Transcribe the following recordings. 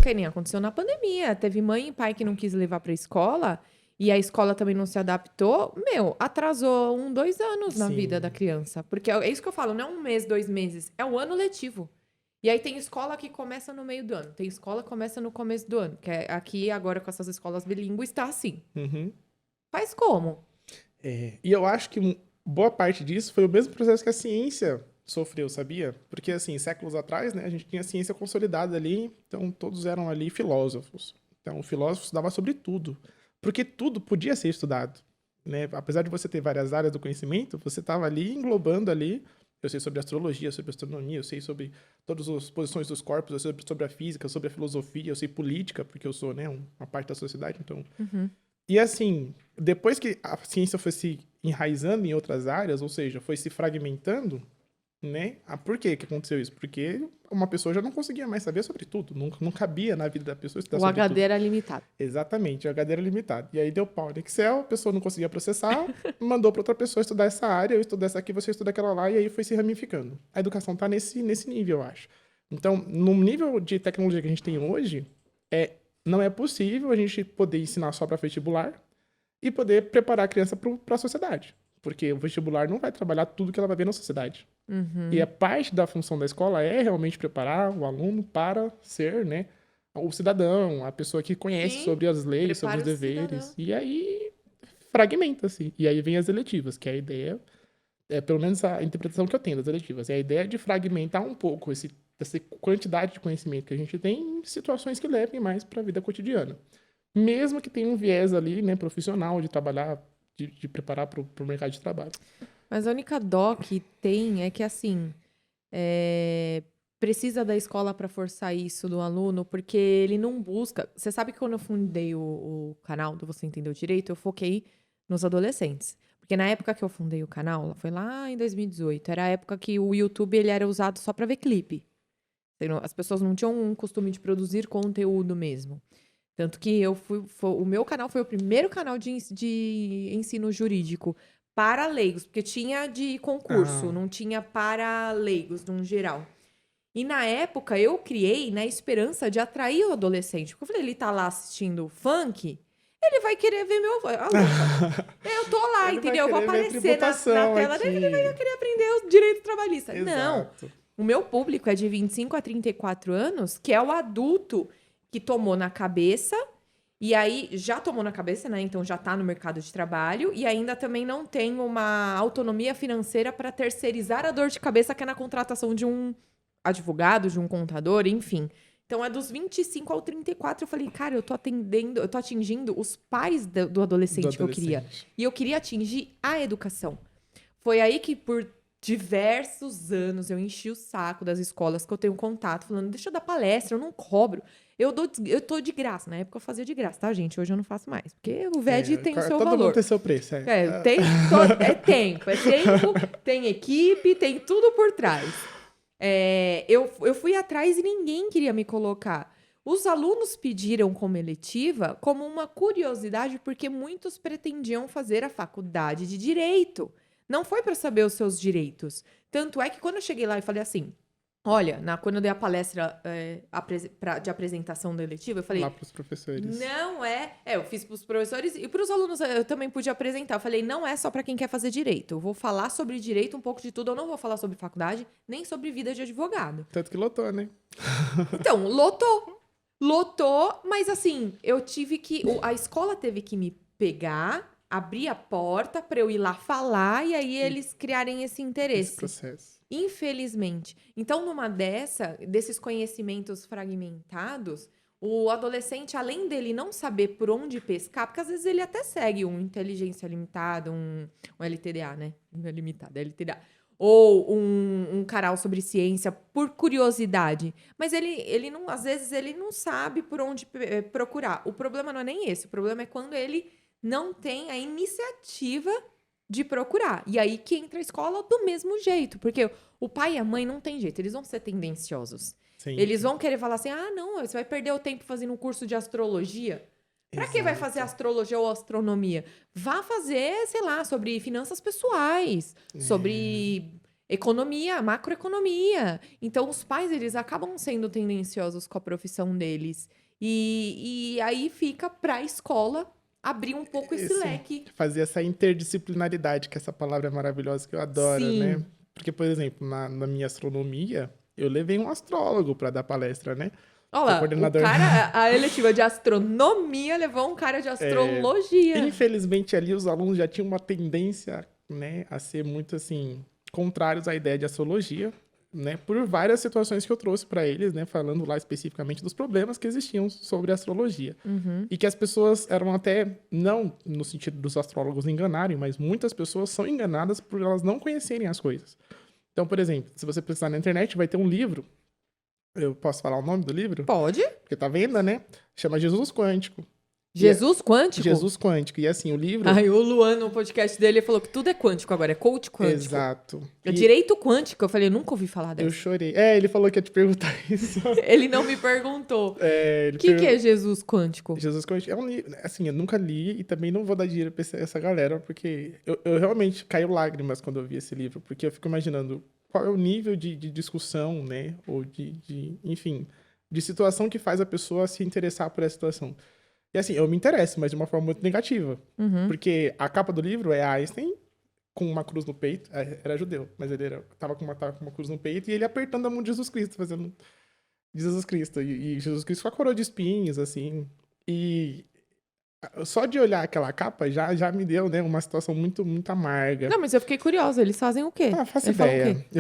Que nem aconteceu na pandemia. Teve mãe e pai que não quis levar pra escola e a escola também não se adaptou. Atrasou 2 anos na vida da Sim. criança. Porque é isso que eu falo, não é 1 mês, 2 meses. É o ano letivo. E aí tem escola que começa no meio do ano. Tem escola que começa no começo do ano. Que aqui, agora, com essas escolas bilíngues, está assim. Uhum. Faz como? E eu acho que boa parte disso foi o mesmo processo que a ciência sofreu, sabia? Porque, assim, séculos atrás, né, a gente tinha ciência consolidada ali, então todos eram ali filósofos. Então, o filósofo estudava sobre tudo, porque tudo podia ser estudado, né? Apesar de você ter várias áreas do conhecimento, você estava ali englobando ali. Eu sei sobre astrologia, sobre astronomia, eu sei sobre todas as posições dos corpos, eu sei sobre a física, sobre a filosofia, eu sei política, porque eu sou, né, uma parte da sociedade, então Uhum. e assim, depois que a ciência foi se enraizando em outras áreas, ou seja, foi se fragmentando, né? Por que que aconteceu isso? Porque uma pessoa já não conseguia mais saber sobre tudo. Não cabia na vida da pessoa estudar O sobre HD tudo. era limitado. Exatamente, o HD era limitado. E aí deu pau no Excel, a pessoa não conseguia processar, mandou para outra pessoa estudar essa área, eu estudar essa aqui, você estuda aquela lá, e aí foi se ramificando. A educação tá nesse nível, eu acho. Então, no nível de tecnologia que a gente tem hoje, não é possível a gente poder ensinar só para vestibular e poder preparar a criança para a sociedade. Porque o vestibular não vai trabalhar tudo que ela vai ver na sociedade. E Uhum. a parte da função da escola é realmente preparar o aluno para ser, né, o cidadão, a pessoa que conhece Sim, sobre as leis, sobre prepara os o cidadão. deveres. E aí fragmenta-se. E aí vem as eletivas, que é a ideia, pelo menos a interpretação que eu tenho das eletivas, é a ideia de fragmentar um pouco essa quantidade de conhecimento que a gente tem em situações que levem mais para a vida cotidiana. Mesmo que tenha um viés ali, né, profissional, de trabalhar, de preparar para o mercado de trabalho. Mas a única dó que tem é que, assim, é, precisa da escola para forçar isso do aluno, porque ele não busca. Você sabe que quando eu fundei o canal do Você Entendeu Direito, eu foquei nos adolescentes. Porque na época que eu fundei o canal, foi lá em 2018, era a época que o YouTube ele era usado só para ver clipe. As pessoas não tinham um costume de produzir conteúdo mesmo. Tanto que o meu canal foi o primeiro canal de ensino jurídico para leigos, porque tinha de concurso, Ah, não tinha para leigos, no geral. E na época eu criei na esperança de atrair o adolescente. Porque eu falei, ele tá lá assistindo funk, ele vai querer ver meu. Ah, louca. Eu tô lá, ele vai entendeu? Eu vou querer ver a aparecer na tributação tela dele, ele vai aqui. querer aprender o direito trabalhista. Não. Exato. O meu público é de 25 a 34 anos, que é o adulto que tomou na cabeça. E aí, já tomou na cabeça, né? Então já tá no mercado de trabalho. E ainda também não tem uma autonomia financeira para terceirizar a dor de cabeça que é na contratação de um advogado, de um contador, enfim. Então é dos 25 ao 34. Eu falei, cara, eu tô atingindo os pais do Do adolescente que eu queria. adolescente. E eu queria atingir a educação. Foi aí que, por diversos anos, eu enchi o saco das escolas que eu tenho contato, falando, deixa eu dar palestra, eu não cobro. Eu tô de graça. Na época eu fazia de graça, tá, gente? Hoje eu não faço mais. Porque o VED tem o seu Todo mundo valor. tem seu preço, é. É tempo, tem equipe, tem tudo por trás. Eu fui atrás e ninguém queria me colocar. Os alunos pediram como eletiva como uma curiosidade, porque muitos pretendiam fazer a faculdade de direito. Não foi para saber os seus direitos. Tanto é que quando eu cheguei lá e falei assim: olha, quando eu dei a palestra de apresentação da eletiva, eu Lá falei: para os professores. não é. Eu fiz para os professores e para os alunos eu também pude apresentar. Eu falei: não é só para quem quer fazer direito. Eu vou falar sobre direito um pouco de tudo. Eu não vou falar sobre faculdade, nem sobre vida de advogado. Tanto que lotou, né? Então, lotou. Lotou, mas assim, eu tive que. A escola teve que me pegar, abrir a porta para eu ir lá falar e aí E eles criarem esse esse interesse. processo. Infelizmente. Então, desses conhecimentos fragmentados, o adolescente, além dele não saber por onde pescar, porque às vezes ele até segue um inteligência limitada, um LTDA, né? Não é limitado, é LTDA. Ou um canal sobre ciência por curiosidade. Mas ele não, às vezes, ele não sabe por onde procurar. O problema não é nem esse. O problema é quando ele não tem a iniciativa de procurar. E aí que entra a escola do mesmo jeito. Porque o pai e a mãe não tem jeito. Eles vão ser tendenciosos. Eles Sempre. vão querer falar assim, ah, não, você vai perder o tempo fazendo um curso de astrologia. Pra que vai fazer Exato. astrologia ou astronomia? Vá fazer, sei lá, sobre finanças pessoais, É, sobre economia, macroeconomia. Então, os pais, eles acabam sendo tendenciosos com a profissão deles. E aí fica para a escola abrir um pouco esse Esse, leque. fazer essa interdisciplinaridade, que essa palavra é maravilhosa, que eu adoro, né? Sim. Porque, por exemplo, na minha astronomia, eu levei um astrólogo para dar palestra, né? Olha Foi lá, o coordenador. cara, a eletiva de astronomia levou um cara de astrologia. Infelizmente, ali os alunos já tinham uma tendência, né, a ser muito, assim, contrários à ideia de astrologia, né? Por várias situações que eu trouxe para eles, né? Falando lá especificamente dos problemas que existiam sobre a astrologia. Uhum. E que as pessoas eram até, não no sentido dos astrólogos enganarem, mas muitas pessoas são enganadas por elas não conhecerem as coisas. Então, por exemplo, se você precisar na internet, vai ter um livro. Eu posso falar o nome do livro? Pode? Porque tá vendo, né? Chama Jesus Quântico. Jesus quântico? Jesus Quântico. E assim, o livro... Ai, o Luan, no podcast dele, ele falou que tudo é quântico agora, é coach quântico. Exato. É E direito quântico. Eu falei, eu nunca ouvi falar eu dessa. chorei. Ele falou que ia te perguntar isso. Ele não me perguntou. Ele O que é Jesus quântico? Jesus Quântico é um livro, assim, eu nunca li e também não vou dar dinheiro pra essa galera, porque eu realmente caiu lágrimas quando eu vi esse livro, porque eu fico imaginando qual é o nível de discussão, né, ou enfim, de situação que faz a pessoa se interessar por essa situação. E assim, eu me interesso, mas de uma forma muito negativa, porque a capa do livro é Einstein com uma cruz no peito, era judeu, mas ele tava com uma cruz no peito e ele apertando a mão de Jesus Cristo, fazendo... de Jesus Cristo. E Jesus Cristo com a coroa de espinhos, assim. E só de olhar aquela capa já me deu, né, uma situação muito, muito amarga. Não, mas eu fiquei curiosa. Eles fazem o quê? Faço Ele fala o ideia. quê?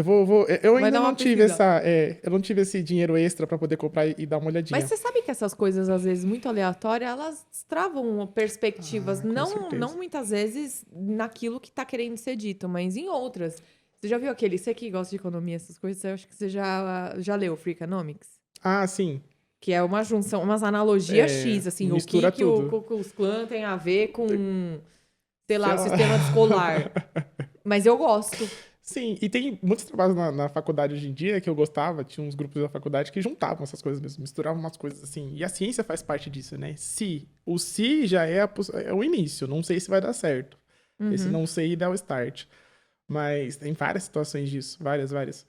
Eu Vai ainda dar uma não tive pesquisada. eu não tive esse dinheiro extra pra poder comprar e dar uma olhadinha. Mas você sabe que essas coisas, às vezes, muito aleatórias, elas travam perspectivas, Com não certeza. muitas vezes naquilo que tá querendo ser dito, mas em outras. Você já viu aquele, você que gosta de economia, essas coisas, eu acho que você já leu Freakonomics? Ah, sim. Que é uma junção, umas analogias X, assim, o que, mistura que o tudo. Ku Klux Klan tem a ver com, sei lá, o Sei lá. sistema escolar. Mas eu gosto. Sim, e tem muitos trabalhos na faculdade hoje em dia que eu gostava, tinha uns grupos da faculdade que juntavam essas coisas mesmo, misturavam umas coisas assim. E a ciência faz parte disso, né? O se já é o início, não sei se vai dar certo. Esse não sei dá o start. Mas tem várias situações disso, várias, várias.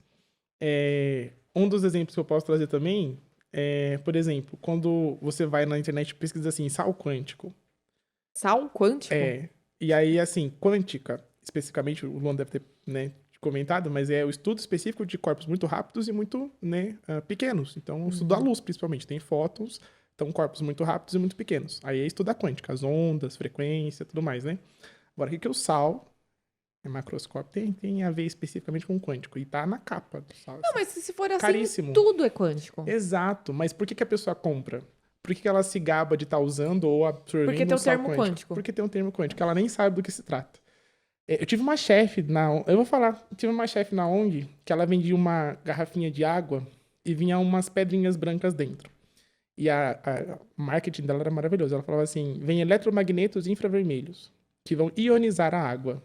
Um dos exemplos que eu posso trazer também é, por exemplo, quando você vai na internet e pesquisa assim, sal quântico. Sal quântico? E aí, assim, quântica, especificamente, o Luan deve ter, né, comentado, mas é o estudo específico de corpos muito rápidos e muito, né, pequenos. Então, o estudo da luz, principalmente. Tem fótons, então corpos muito rápidos e muito pequenos. Aí é estudo da quântica, as ondas, frequência, tudo mais, né? Agora, o que é o sal? É macroscópio, tem a ver especificamente com quântico. E tá na capa do sal. Não, mas se for assim, Caríssimo. tudo é quântico. Exato, mas por que a pessoa compra? Por que ela se gaba de estar usando ou absorvendo Porque tem o sal termo quântico. Porque tem um termo quântico, ela nem sabe do que se trata. Eu tive uma chefe eu vou falar, tive uma chefe na ONG que ela vendia uma garrafinha de água e vinha umas pedrinhas brancas dentro. E a marketing dela era maravilhoso. Ela falava assim, vem eletromagnetos infravermelhos que vão ionizar a água.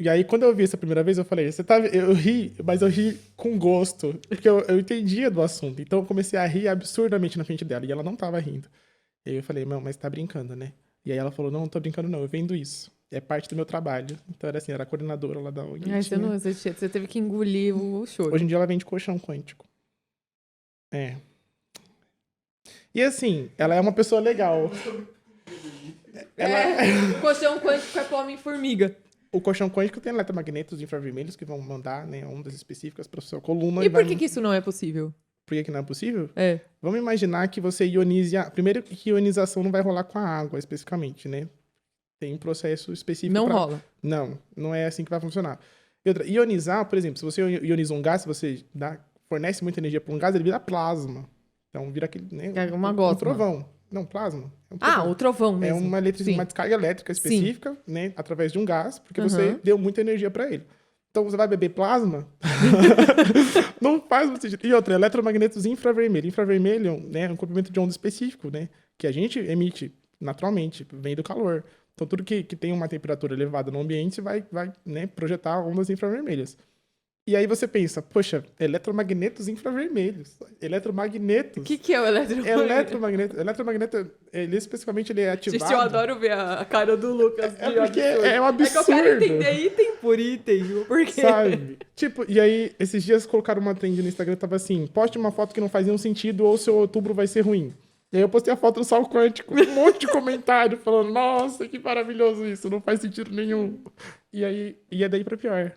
E aí, quando eu vi essa primeira vez, eu falei, eu ri, mas eu ri com gosto, porque eu entendia do assunto. Então, eu comecei a rir absurdamente na frente dela, e ela não tava rindo. E aí eu falei, mas tá brincando, né? E aí ela falou, não tô brincando não, eu vendo isso. É parte do meu trabalho. Então, era assim, era a coordenadora lá da ONG. Ai, você teve que engolir o choro. Hoje em dia, ela vende colchão quântico. E assim, ela é uma pessoa legal. O colchão quântico é pra homem-formiga. O colchão quântico tem eletromagnetos infravermelhos que vão mandar, né, ondas específicas para sua coluna. E por que isso não é possível? Por que não é possível? É. Vamos imaginar que você ionize... Primeiro que ionização não vai rolar com a água, especificamente, né? Tem um processo específico Não rola. Não é assim que vai funcionar. E outra, ionizar, por exemplo, se você ioniza um gás, se você fornece muita energia para um gás, ele vira plasma. Então vira aquele... Né, É uma um gosma. trovão. Não, plasma. É um trovão. Ah, o trovão mesmo. É uma descarga elétrica específica, né? Através de um gás, porque você deu muita energia para ele. Então você vai beber plasma? Não faz muito sentido. E outra, eletromagnetos infravermelho. Infravermelho, né, é um comprimento de onda específico, né? Que a gente emite naturalmente, vem do calor. Então tudo que tem uma temperatura elevada no ambiente vai né, projetar ondas infravermelhas. E aí você pensa, poxa, eletromagnetos infravermelhos. Eletromagnetos. O que é o eletromagneto? Eletromagneto, ele especificamente ele é Gente, ativado. eu adoro ver a cara do Lucas. É de porque absurdo. é um absurdo. É que eu quero entender item por item. Porque... Sabe? Tipo, e aí, esses dias colocaram uma trend no Instagram, tava assim, poste uma foto que não faz nenhum sentido ou seu outubro vai ser ruim. E aí eu postei a foto do sal quântico, um monte de comentário falando, nossa, que maravilhoso isso, não faz sentido nenhum. E aí, ia daí pra pior.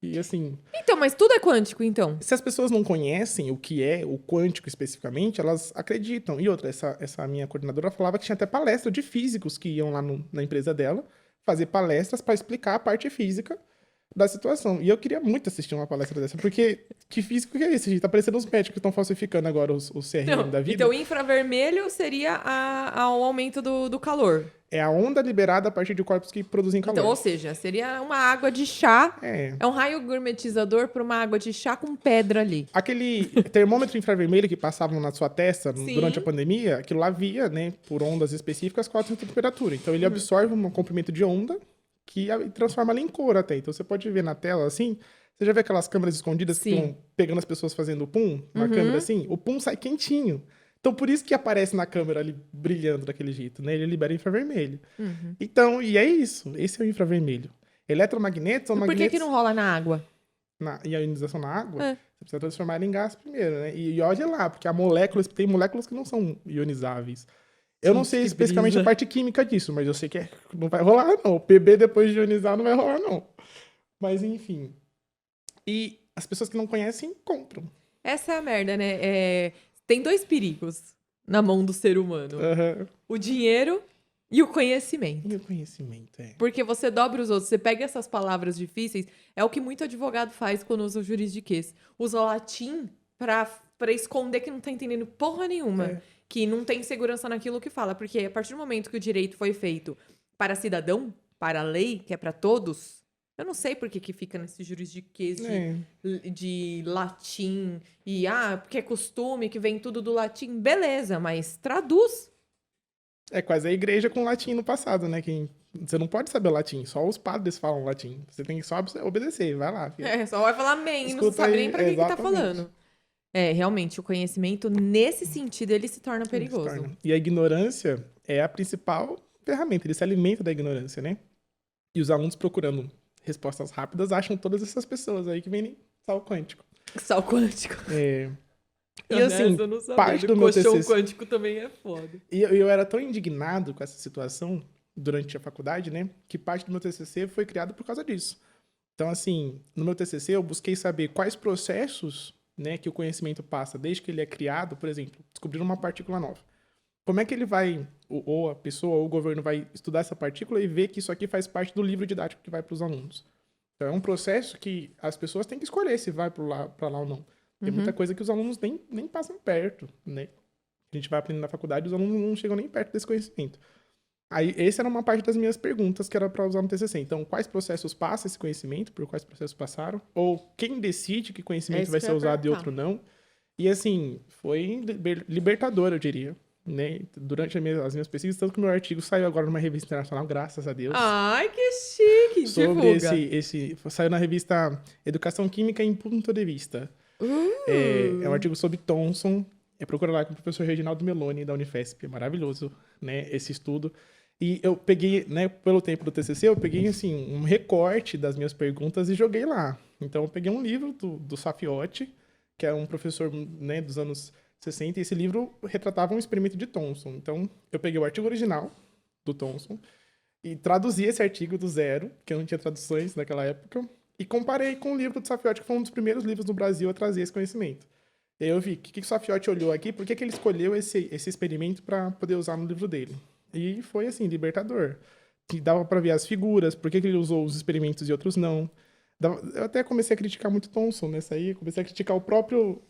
E assim, Então, mas tudo é quântico, então. se as pessoas não conhecem o que é o quântico especificamente, elas acreditam. E outra, essa minha coordenadora falava que tinha até palestra de físicos que iam lá na empresa dela fazer palestras para explicar a parte física da situação. E eu queria muito assistir uma palestra dessa, porque que físico que é esse, gente? Tá parecendo uns médicos que estão falsificando agora os CRM da vida. Então, infravermelho seria o aumento do calor. É a onda liberada a partir de corpos que produzem calor. Então, ou seja, seria uma água de chá. É. É um raio gourmetizador para uma água de chá com pedra ali. Aquele termômetro infravermelho que passavam na sua testa Sim. durante a pandemia, aquilo lá via, né, por ondas específicas, qual a sua temperatura. Então ele absorve um comprimento de onda que transforma ela em cor até. Então você pode ver na tela assim, você já vê aquelas câmeras escondidas que Sim. estão pegando as pessoas fazendo pum, na câmera assim? O pum sai quentinho. Então por isso que aparece na câmera ali brilhando daquele jeito, né? Ele libera infravermelho. Então, e é isso. Esse é o infravermelho. Eletromagnetos são Por que magnetos... não rola na água? E a ionização na água, É. você precisa transformar ela em gás primeiro, né? E olha lá, porque tem moléculas que não são ionizáveis. Eu não Gente, sei que especificamente brisa. a parte química disso, mas eu sei que não vai rolar, não. O PB depois de ionizar não vai rolar, não. Mas, enfim. E as pessoas que não conhecem, compram. Essa é a merda, né? Tem dois perigos na mão do ser humano. Aham. O dinheiro e o conhecimento. E o conhecimento, é. Porque você dobra os outros, você pega essas palavras difíceis, é o que muito advogado faz quando usa o juridiquês. Usa o latim pra esconder que não tá entendendo porra nenhuma. É. Que não tem segurança naquilo que fala. Porque a partir do momento que o direito foi feito para cidadão, para a lei, que é pra todos, eu não sei por que fica nesse juridiquês de latim. E, porque é costume, que vem tudo do latim. Beleza, mas traduz. É quase a igreja com latim no passado, né? Você não pode saber latim, só os padres falam latim. Você tem que só obedecer, vai lá. Filho. Só vai falar amém, não Escuta sabe aí, nem pra que tá exatamente. falando. Realmente, o conhecimento, nesse sentido, ele se torna perigoso. Se torna. E a ignorância é a principal ferramenta, ele se alimenta da ignorância, né? E os alunos procurando respostas rápidas acham todas essas pessoas aí que vendem sal quântico. Sal quântico. E assim, eu não sabia. parte do meu colchão TCC... quântico também é foda. E eu era tão indignado com essa situação durante a faculdade, né? Que parte do meu TCC foi criado por causa disso. Então, assim, no meu TCC eu busquei saber quais processos, né, que o conhecimento passa desde que ele é criado. Por exemplo, descobrir uma partícula nova. Como é que ele vai, ou a pessoa, ou o governo vai estudar essa partícula e ver que isso aqui faz parte do livro didático que vai para os alunos? Então, é um processo que as pessoas têm que escolher se vai para lá ou não. Tem muita coisa que os alunos nem passam perto, né? A gente vai aprendendo na faculdade, os alunos não chegam nem perto desse conhecimento. Aí, essa era uma parte das minhas perguntas que era para usar no TCC. Então, quais processos passa esse conhecimento? Por quais processos passaram? Ou quem decide que conhecimento vai ser usado e outro não? E, assim, foi libertador, eu diria, né? Durante as minhas pesquisas, tanto que o meu artigo saiu agora numa revista internacional, graças a Deus. Ai, que chique! Sobre Divulga. saiu na revista Educação Química em Ponto de Vista. É um artigo sobre Thomson. Procura lá com o professor Reginaldo Meloni, da Unifesp. É maravilhoso, né, esse estudo. E eu peguei, né, pelo tempo do TCC, eu peguei, assim, um recorte das minhas perguntas e joguei lá. Então, eu peguei um livro do Safiotti, que é um professor, né, dos anos 60, e esse livro retratava um experimento de Thomson. Então, eu peguei o artigo original do Thomson e traduzi esse artigo do zero, que eu não tinha traduções naquela época, e comparei com o livro do Safiotti, que foi um dos primeiros livros no Brasil a trazer esse conhecimento. E aí eu vi o que o Safiotti olhou aqui, por que ele escolheu esse experimento para poder usar no livro dele. E foi, assim, libertador. Que dava para ver as figuras, por que ele usou os experimentos e outros não. Eu até comecei a criticar muito Thomson nessa aí, comecei a criticar o próprio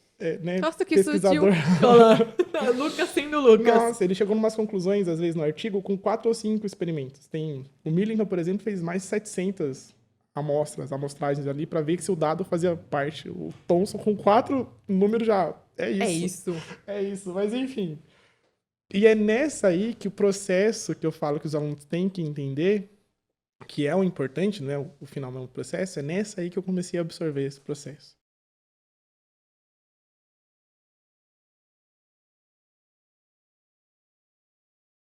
Nossa, que pesquisador. sutil. Lucas sendo Lucas. Nossa, ele chegou em umas conclusões, às vezes, no artigo, com 4 ou 5 experimentos. O Millington, por exemplo, fez mais de 700 amostragens ali para ver que se o dado fazia parte. O Thomson com 4 números já é isso. É isso, mas enfim. E é nessa aí que o processo que eu falo que os alunos têm que entender que é o importante, não é o final mesmo do processo, é nessa aí que eu comecei a absorver esse processo.